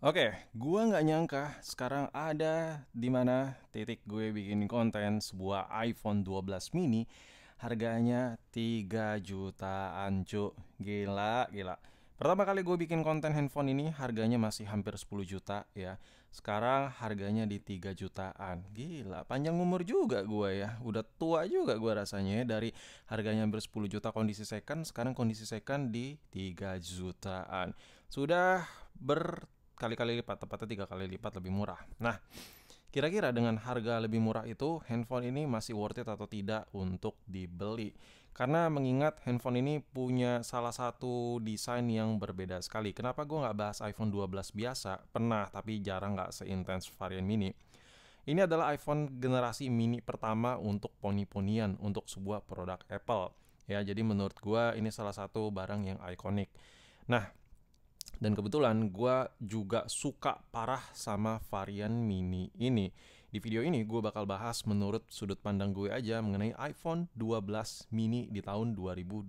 Oke, gua nggak nyangka sekarang ada di mana titik gue bikin konten sebuah iPhone 12 mini harganya 3 jutaan, cuk. Gila, gila. Pertama kali gue bikin konten handphone ini harganya masih hampir 10 juta ya. Sekarang harganya di 3 jutaan. Gila, panjang umur juga gua ya. Udah tua juga gua rasanya ya, dari harganya hampir 10 juta kondisi second, sekarang kondisi second di 3 jutaan. Sudah kali-kali lipat, tepatnya 3 kali lipat lebih murah. Nah, kira-kira dengan harga lebih murah itu, handphone ini masih worth it atau tidak untuk dibeli? Karena mengingat handphone ini punya salah satu desain yang berbeda sekali. Kenapa gue nggak bahas iPhone 12 biasa? Pernah, tapi jarang nggak seintens varian mini. Ini adalah iPhone generasi mini pertama untuk poni-ponian, untuk sebuah produk Apple. Ya, jadi menurut gue ini salah satu barang yang ikonik. Nah, dan kebetulan gue juga suka parah sama varian mini ini. Di video ini gue bakal bahas menurut sudut pandang gue aja mengenai iPhone 12 mini di tahun 2025.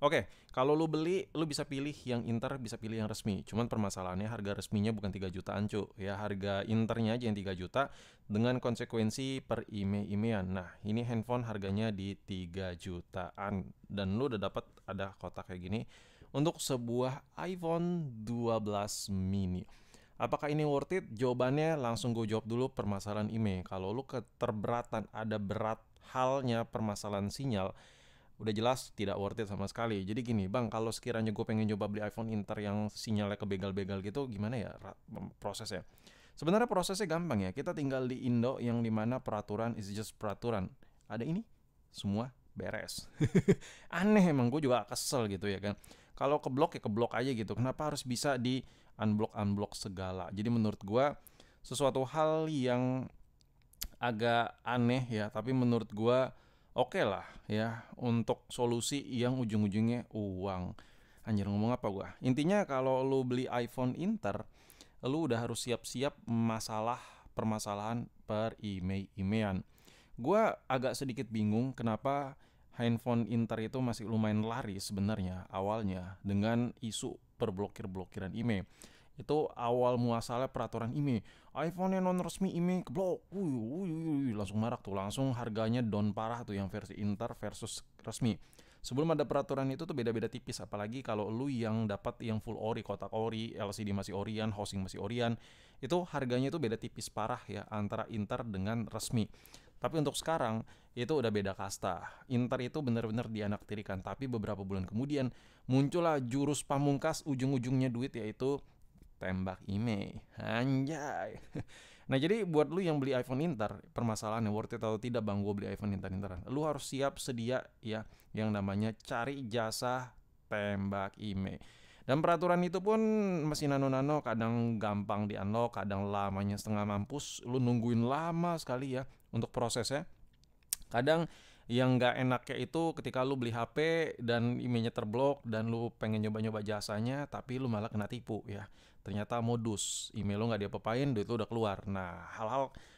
Oke, kalau lu beli, lu bisa pilih yang inter, bisa pilih yang resmi. Cuman permasalahannya harga resminya bukan 3 jutaan, cu. Ya, harga internya aja yang 3 juta dengan konsekuensi per IMEI-IMEIan. Nah, ini handphone harganya di 3 jutaan dan lu udah dapat ada kotak kayak gini untuk sebuah iPhone 12 mini. Apakah ini worth it? Jawabannya langsung gue jawab dulu permasalahan IMEI. Kalau lu keterberatan ada berat halnya permasalahan sinyal, udah jelas tidak worth it sama sekali. Jadi gini, Bang, kalau sekiranya gue pengen coba beli iPhone Inter yang sinyalnya kebegal-begal gitu, gimana ya prosesnya? Sebenarnya prosesnya gampang ya. Kita tinggal di Indo yang dimana peraturan is just peraturan. Ada ini, semua beres. Aneh emang, gue juga kesel gitu ya kan. Kalau keblok ya keblok aja gitu. Kenapa harus bisa di unblock segala? Jadi menurut gue sesuatu hal yang agak aneh ya, tapi menurut gua oke lah ya untuk solusi yang ujung-ujungnya uang. Anjir, ngomong apa gua? Intinya kalau lu beli iPhone Inter, lu udah harus siap-siap masalah permasalahan per IMEI-IMEIan. Gua agak sedikit bingung kenapa handphone Inter itu masih lumayan lari sebenarnya awalnya dengan isu perblokir-blokiran IMEI. Itu awal muasalnya peraturan IMEI. iPhone yang non resmi IMEI keblok. Langsung marak tuh, langsung harganya down parah tuh yang versi Inter versus resmi. Sebelum ada peraturan itu tuh beda-beda tipis, apalagi kalau lu yang dapat yang full ori, kotak ori, LCD masih orian, housing masih orian, itu harganya itu beda tipis parah ya antara Inter dengan resmi. Tapi untuk sekarang itu udah beda kasta. Inter itu benar-benar dianaktirikan, tapi beberapa bulan kemudian muncullah jurus pamungkas ujung-ujungnya duit, yaitu tembak IMEI. Anjay. Nah, jadi buat lu yang beli iPhone Inter, permasalahannya worth it atau tidak, Bang, gue beli iPhone Inter-Interan. Lu harus siap sedia ya yang namanya cari jasa tembak IMEI. Dan peraturan itu pun masih nano-nano, kadang gampang di-unlock, kadang lamanya setengah mampus, lu nungguin lama sekali ya untuk prosesnya. Kadang yang nggak enaknya itu ketika lu beli HP dan emailnya terblok dan lu pengen nyoba-nyoba jasanya tapi lu malah kena tipu ya. Ternyata modus, email lu nggak diapa-apain, duit lu udah keluar. Nah,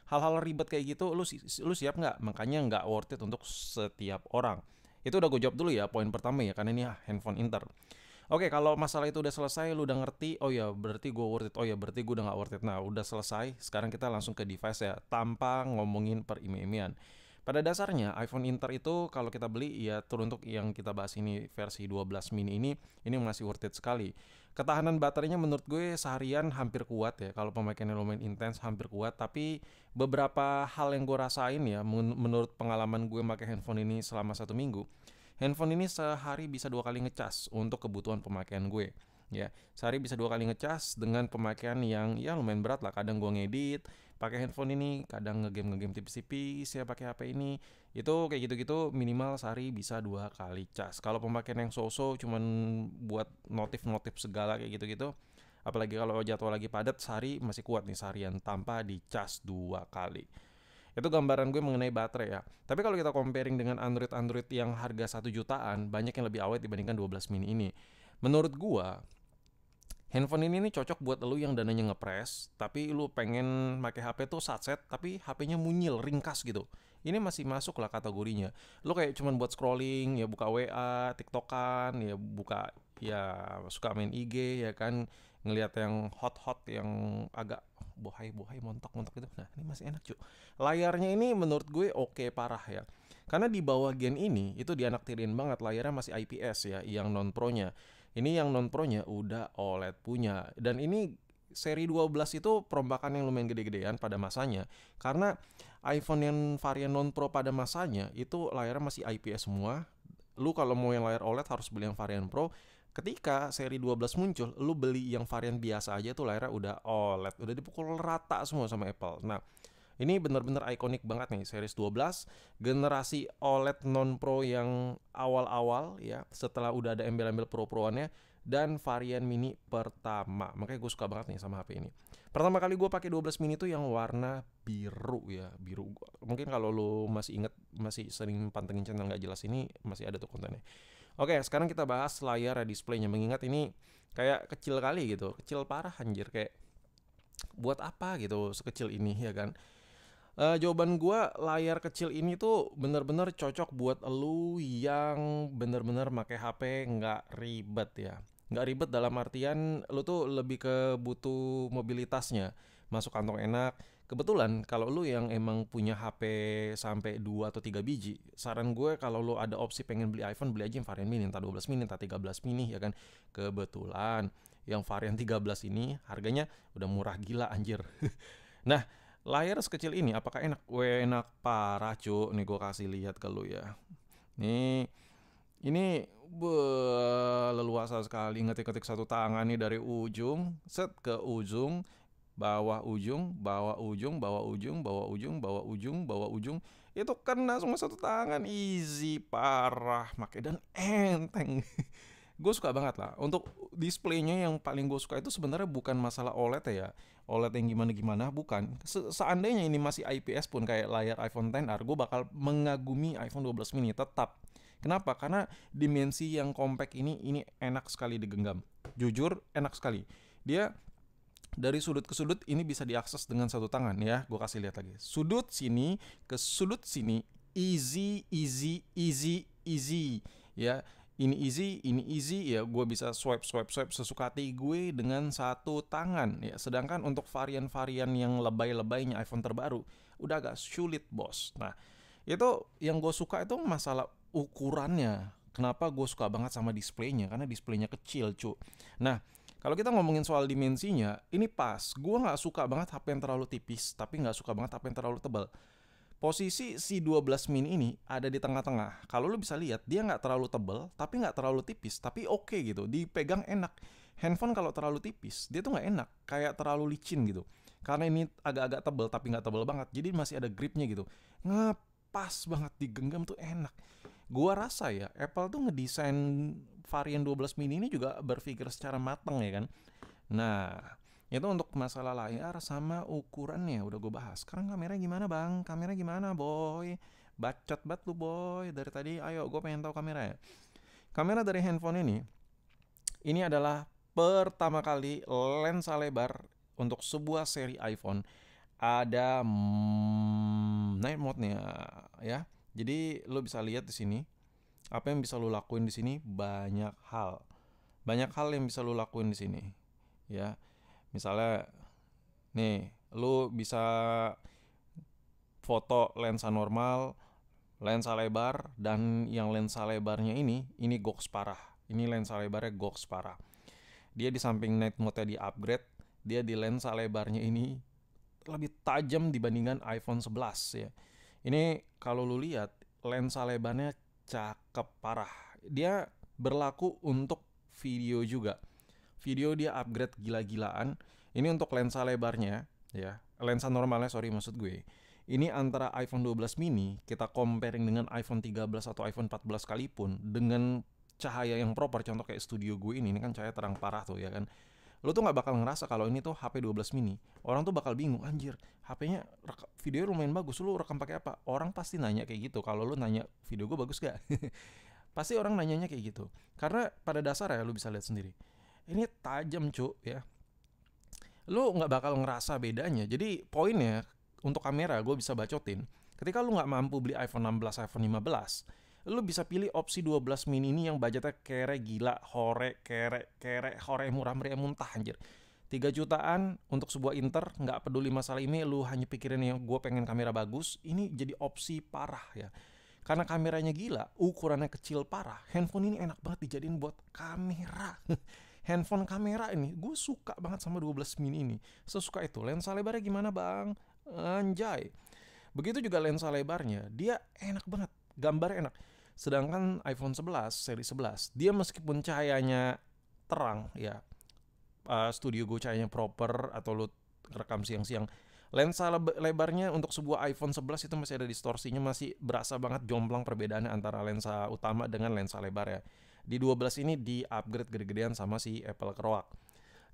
hal-hal ribet kayak gitu lu siap nggak? Makanya nggak worth it untuk setiap orang. Itu udah gue jawab dulu ya poin pertama ya, karena ini handphone Inter. Oke, kalau masalah itu udah selesai, lu udah ngerti, oh ya berarti gue worth it, oh ya berarti gue udah gak worth it. Nah, udah selesai, sekarang kita langsung ke device ya, tanpa ngomongin per IMEI-IMEIan. Pada dasarnya iPhone Inter itu kalau kita beli ya, teruntuk yang kita bahas ini versi 12 mini ini masih worth it sekali. Ketahanan baterainya menurut gue seharian hampir kuat ya, kalau pemakaiannya lumayan intens hampir kuat. Tapi beberapa hal yang gue rasain ya, menurut pengalaman gue pakai handphone ini selama 1 minggu, handphone ini sehari bisa 2 kali ngecas untuk kebutuhan pemakaian gue. Ya, sehari bisa 2 kali ngecas dengan pemakaian yang ya lumayan berat lah. Kadang gue ngedit pakai handphone ini, kadang ngegame tipis-tipis ya pakai HP ini. Itu kayak gitu-gitu minimal sehari bisa 2 kali cas. Kalau pemakaian yang so-so cuman buat notif-notif segala kayak gitu-gitu, apalagi kalau jadwal lagi padat, sehari masih kuat nih seharian tanpa dicas 2 kali. Itu gambaran gue mengenai baterai ya. Tapi kalau kita comparing dengan Android yang harga 1 jutaan, banyak yang lebih awet dibandingkan 12 mini ini. Menurut gue, handphone ini nih cocok buat lu yang dananya ngepres, tapi lu pengen pakai HP tuh satset, tapi HP-nya munyil, ringkas gitu. Ini masih masuk lah kategorinya. Lu kayak cuman buat scrolling, ya buka WA, TikTokan, ya buka, ya suka main IG ya kan, ngelihat yang hot-hot, yang agak bohai-bohai, montok-montok gitu. Nah, ini masih enak cuy. Layarnya ini menurut gue oke parah ya. Karena di bawah Gen ini itu dianaktirin banget, layarnya masih IPS ya, yang non pro-nya. Ini yang non pro-nya udah OLED punya. Dan ini seri 12 itu perombakan yang lumayan gede-gedean pada masanya. Karena iPhone yang varian non pro pada masanya itu layarnya masih IPS semua. Lu kalau mau yang layar OLED harus beli yang varian pro. Ketika seri 12 muncul, lu beli yang varian biasa aja tuh layarnya udah OLED, udah dipukul rata semua sama Apple. Nah, ini bener-bener ikonik banget nih series 12, generasi OLED non pro yang awal-awal ya, setelah udah ada embel-embel pro-proannya, dan varian mini pertama. Makanya gue suka banget nih sama HP ini. Pertama kali gue pakai 12 mini tuh yang warna biru ya, biru. Mungkin kalau lu masih inget, masih sering pantengin channel nggak jelas ini, masih ada tuh kontennya. Oke, sekarang kita bahas layar displaynya. Mengingat ini kayak kecil kali gitu, kecil parah anjir, kayak buat apa gitu sekecil ini ya kan. Jawaban gua, layar kecil ini tuh bener-bener cocok buat lu yang bener-bener pakai HP nggak ribet ya. Nggak ribet dalam artian lu tuh lebih ke butuh mobilitasnya, masuk kantong enak. Kebetulan kalau lu yang emang punya HP sampai 2 atau 3 biji, saran gue kalau lu ada opsi pengen beli iPhone, beli aja yang varian mini, entah 12 mini, entah 13 mini ya kan. Kebetulan yang varian 13 ini harganya udah murah gila anjir. Nah, layar sekecil ini apakah enak? Weh, enak parah cu. Nih gue kasih lihat ke lu ya. Nih, ini leluasa sekali, ngetik-ngetik satu tangan nih dari ujung set ke ujung, bawah ujung, bawah ujung, bawah ujung, bawah ujung, bawah ujung, bawah ujung. Itu kena semua satu tangan, easy parah, make dan enteng. Gue suka banget lah. Untuk displaynya yang paling gue suka itu sebenarnya bukan masalah OLED ya. OLED yang gimana-gimana, bukan. Seandainya ini masih IPS pun kayak layar iPhone XR, gue bakal mengagumi iPhone 12 mini tetap. Kenapa? Karena dimensi yang compact ini enak sekali digenggam. Jujur enak sekali. Dia dari sudut ke sudut ini bisa diakses dengan satu tangan ya. Gue kasih lihat lagi. Sudut sini ke sudut sini, easy, easy, easy, easy. Ya, ini easy ya. Gue bisa swipe, swipe, swipe sesuka hati gue dengan satu tangan. Ya, sedangkan untuk varian-varian yang lebay-lebaynya iPhone terbaru udah agak sulit bos. Nah, itu yang gue suka itu masalah ukurannya. Kenapa gue suka banget sama displaynya? Karena displaynya kecil cu. Nah, kalau kita ngomongin soal dimensinya, ini pas. Gue nggak suka banget HP yang terlalu tipis, tapi nggak suka banget HP yang terlalu tebal. Posisi si 12 mini ini ada di tengah-tengah. Kalau lu bisa lihat, dia nggak terlalu tebal, tapi nggak terlalu tipis, tapi oke gitu. Dipegang enak. Handphone kalau terlalu tipis, dia tuh nggak enak, kayak terlalu licin gitu. Karena ini agak-agak tebal, tapi nggak tebal banget, jadi masih ada gripnya gitu. Ngepas banget digenggam tuh enak. Gua rasa ya Apple tuh ngedesain varian 12 mini ini juga berpikir secara matang ya kan. Nah, itu untuk masalah layar sama ukurannya udah gue bahas. Sekarang kamera gimana bang? Kamera gimana boy? Bacot banget lu boy. Dari tadi ayo gue pengen tahu kamera ya. Kamera dari handphone ini adalah pertama kali lensa lebar untuk sebuah seri iPhone ada night mode-nya ya. Jadi lo bisa lihat di sini apa yang bisa lo lakuin di sini, banyak hal. Banyak hal yang bisa lo lakuin di sini. Ya. Misalnya nih, lo bisa foto lensa normal, lensa lebar, dan yang lensa lebarnya ini goks parah. Ini lensa lebarnya goks parah. Dia di samping night mode-nya di upgrade, dia di lensa lebarnya ini lebih tajam dibandingkan iPhone 11 ya. Ini kalau lu lihat lensa lebarnya cakep parah. Dia berlaku untuk video juga. Video dia upgrade gila-gilaan. Ini untuk lensa lebarnya ya. Lensa normalnya sorry maksud gue. Ini antara iPhone 12 mini kita comparing dengan iPhone 13 atau iPhone 14 sekalipun dengan cahaya yang proper, contoh kayak studio gue ini kan cahaya terang parah tuh ya kan. Lo tuh nggak bakal ngerasa kalau ini tuh HP 12 mini. Orang tuh bakal bingung, anjir, HP-nya videonya lumayan bagus, lu rekam pakai apa? Orang pasti nanya kayak gitu. Kalau lu nanya video gue bagus gak? Pasti orang nanyanya kayak gitu. Karena pada dasar ya lu bisa lihat sendiri. Ini tajam cu ya. Lu nggak bakal ngerasa bedanya. Jadi poinnya untuk kamera gue bisa bacotin. Ketika lu nggak mampu beli iPhone 16, iPhone 15, Lu bisa pilih opsi 12 mini ini yang budgetnya kere gila, hore murah meriah muntah anjir. 3 jutaan untuk sebuah Inter, nggak peduli masalah ini, lu hanya pikirin yang gue pengen kamera bagus, ini jadi opsi parah ya. Karena kameranya gila, ukurannya kecil parah, handphone ini enak banget dijadiin buat kamera. Handphone kamera ini, gue suka banget sama 12 mini ini. Sesuka itu, lensa lebarnya gimana bang? Anjay. Begitu juga lensa lebarnya, dia enak banget, gambarnya enak. Sedangkan iPhone 11, seri 11, dia meskipun cahayanya terang ya, studio gue cahayanya proper atau lu rekam siang-siang, lensa lebarnya untuk sebuah iPhone 11 itu masih ada distorsinya, masih berasa banget jomplang perbedaannya antara lensa utama dengan lensa lebar ya. Di 12 ini di upgrade gede-gedean sama si Apple Keroak.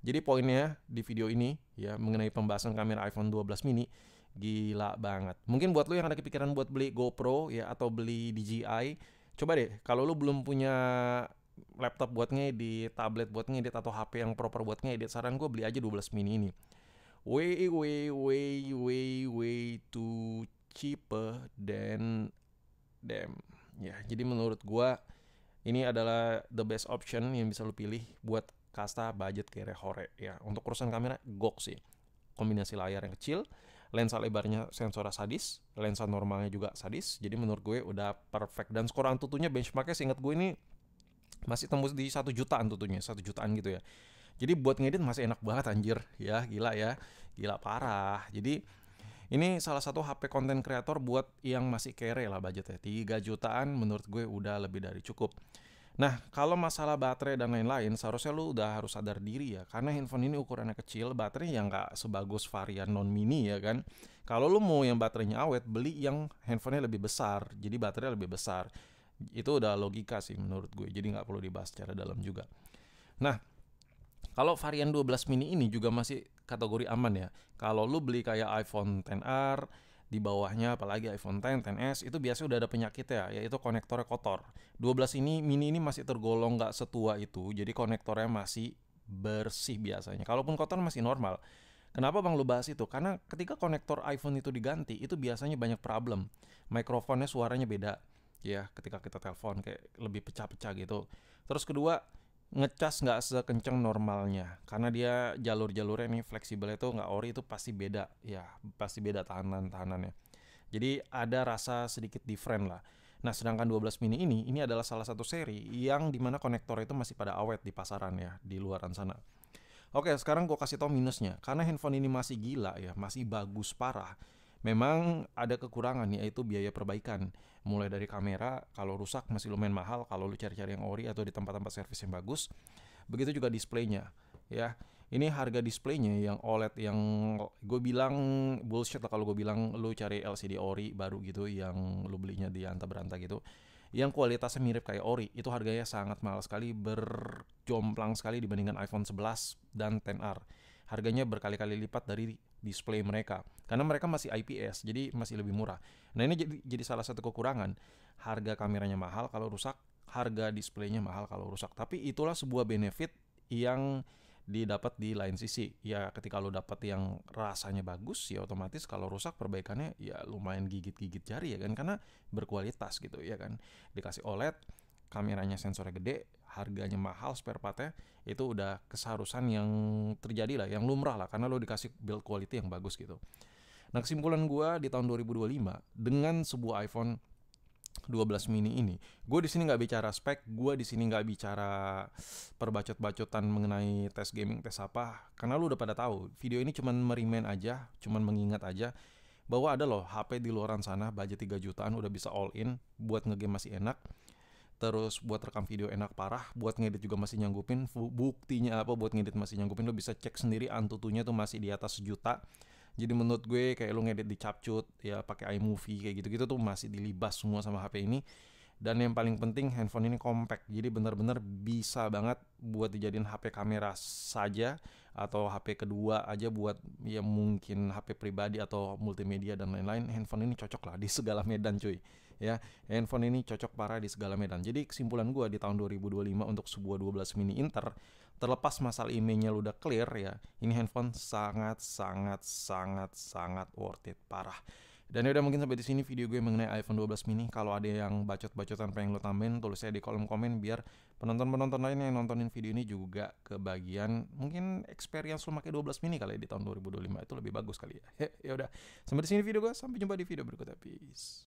Jadi poinnya di video ini ya mengenai pembahasan kamera iPhone 12 mini gila banget. Mungkin buat lu yang ada kepikiran buat beli GoPro ya atau beli DJI, coba deh kalau lu belum punya laptop buat ngedit, tablet buat ngedit atau HP yang proper buat ngedit, saran gue beli aja 12 mini ini. Way too cheaper than them. Ya, jadi menurut gua ini adalah the best option yang bisa lu pilih buat kasta budget kere hore ya. Untuk urusan kamera gok sih. Kombinasi layar yang kecil, lensa lebarnya sensor sadis, lensa normalnya juga sadis. Jadi menurut gue udah perfect, dan skor Antutunya benchmarknya seingat gue ini masih tembus di 1 jutaan tutunya, 1 jutaan gitu ya. Jadi buat ngedit masih enak banget anjir ya, gila ya. Gila parah. Jadi ini salah satu HP konten kreator buat yang masih kere lah budgetnya. 3 jutaan menurut gue udah lebih dari cukup. Nah, kalau masalah baterai dan lain-lain, seharusnya lu udah harus sadar diri ya. Karena handphone ini ukurannya kecil, baterainya yang nggak sebagus varian non-mini ya kan. Kalau lu mau yang baterainya awet, beli yang handphonenya lebih besar. Jadi baterainya lebih besar. Itu udah logika sih menurut gue. Jadi nggak perlu dibahas secara dalam juga. Nah, kalau varian 12 mini ini juga masih kategori aman ya. Kalau lu beli kayak iPhone XR, di bawahnya apalagi iPhone X, XS itu biasanya udah ada penyakit ya, yaitu konektornya kotor. 12 mini ini masih tergolong nggak setua itu, jadi konektornya masih bersih biasanya. Kalaupun kotor masih normal. Kenapa bang lu bahas itu? Karena ketika konektor iPhone itu diganti, itu biasanya banyak problem. Mikrofonnya suaranya beda, ya ketika kita telepon kayak lebih pecah-pecah gitu. Terus kedua, ngecas nggak sekenceng normalnya karena dia jalur-jalurnya nih fleksibel itu nggak ori, itu pasti beda ya, pasti beda tahanannya. Jadi ada rasa sedikit different lah. Nah sedangkan 12 mini ini adalah salah satu seri yang dimana konektor itu masih pada awet di pasaran ya, di luaran sana. Oke, sekarang gue kasih tau minusnya. Karena handphone ini masih gila ya, masih bagus parah. Memang ada kekurangan yaitu biaya perbaikan. Mulai dari kamera, kalau rusak masih lumayan mahal kalau lu cari-cari yang ori atau di tempat-tempat servis yang bagus. Begitu juga displaynya, ya. Ini harga displaynya yang OLED yang gue bilang bullshit lah kalau gue bilang lu cari LCD ori baru gitu yang lu belinya di anta beranta gitu, yang kualitasnya mirip kayak ori, itu harganya sangat mahal sekali, berjomplang sekali dibandingkan iPhone 11 dan XR. Harganya berkali-kali lipat dari display mereka, karena mereka masih IPS, jadi masih lebih murah. Nah ini jadi salah satu kekurangan, harga kameranya mahal kalau rusak, harga displaynya mahal kalau rusak. Tapi itulah sebuah benefit yang didapat di lain sisi ya. Ketika lo dapat yang rasanya bagus ya, otomatis kalau rusak perbaikannya ya lumayan gigit-gigit jari ya kan, karena berkualitas gitu ya kan. Dikasih OLED, kameranya sensornya gede, harganya mahal, spare partnya itu udah keseharusan yang terjadi lah, yang lumrah lah, karena lo dikasih build quality yang bagus gitu. Nah kesimpulan gue di tahun 2025 dengan sebuah iPhone 12 mini ini, gue di sini nggak bicara spek, gue di sini nggak bicara perbacot-bacotan mengenai tes gaming, tes apa, karena lu udah pada tahu. Video ini cuman merimain aja, cuman mengingat aja bahwa ada loh HP di luaran sana budget 3 jutaan udah bisa all in, buat ngegame masih enak, terus buat rekam video enak parah, buat ngedit juga masih nyanggupin. Buktinya apa buat ngedit masih nyanggupin, lu bisa cek sendiri Antutunya tuh masih di atas 1 juta. Jadi menurut gue kayak lu ngedit di Capcut ya pakai iMovie kayak gitu-gitu tuh masih dilibas semua sama HP ini. Dan yang paling penting handphone ini compact. Jadi benar-benar bisa banget buat dijadiin HP kamera saja atau HP kedua aja, buat ya mungkin HP pribadi atau multimedia dan lain-lain. Handphone ini cocok lah di segala medan cuy. Ya, handphone ini cocok parah di segala medan. Jadi kesimpulan gue di tahun 2025 untuk sebuah 12 mini Inter, terlepas masalah emailnya lu udah clear ya, ini handphone sangat worth it parah. Dan udah mungkin sampai di sini video gue mengenai iPhone 12 mini. Kalau ada yang bacot-bacotan pengen lo tambahin, tulis aja di kolom komen biar penonton-penonton lain yang nontonin video ini juga kebagian mungkin experience lo pakai 12 mini kali ya di tahun 2025 itu lebih bagus kali ya. Ya udah, sampai di sini video gue, sampai jumpa di video berikutnya. Peace.